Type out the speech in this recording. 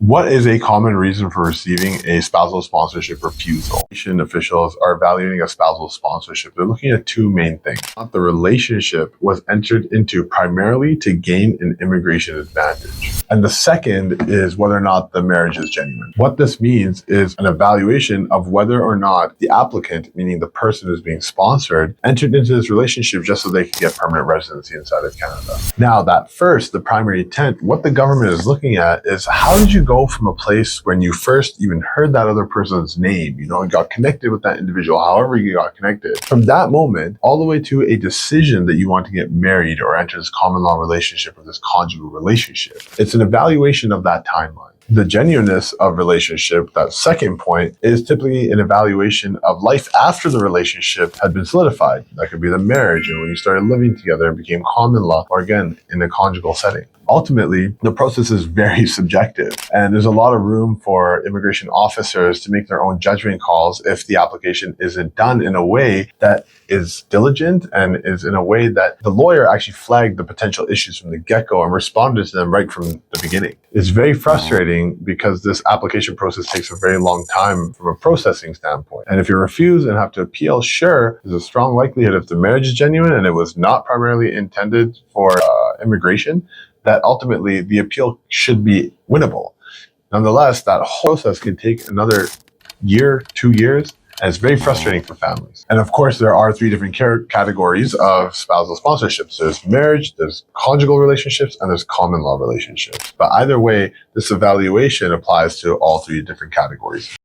What is a common reason for receiving a spousal sponsorship refusal? Immigration officials are evaluating a spousal sponsorship. They're looking at two main things. The relationship was entered into primarily to gain an immigration advantage. And the second is whether or not the marriage is genuine. What this means is an evaluation of whether or not the applicant, meaning the person who's being sponsored, entered into this relationship just so they could get permanent residency inside of Canada. Now, that first, the primary intent, what the government is looking at is how did you go from a place when you first even heard that other person's name, and got connected with that individual, however you got connected, from that moment all the way to a decision that you want to get married or enter this common law relationship or this conjugal relationship. It's an evaluation of that timeline. The genuineness of relationship, that second point, is typically an evaluation of life after the relationship had been solidified. That could be the marriage, when you started living together and became common law, or again, in a conjugal setting. Ultimately, the process is very subjective, and there's a lot of room for immigration officers to make their own judgment calls if the application isn't done in a way that is diligent and is in a way that the lawyer actually flagged the potential issues from the get-go and responded to them right from the beginning. It's very frustrating because this application process takes a very long time from a processing standpoint. And if you refuse and have to appeal, sure, there's a strong likelihood if the marriage is genuine and it was not primarily intended for immigration, that ultimately the appeal should be winnable. Nonetheless, that whole process can take another year, 2 years, and it's very frustrating for families. And of course, there are three different categories of spousal sponsorships. There's marriage, there's conjugal relationships, and there's common law relationships. But either way, this evaluation applies to all three different categories.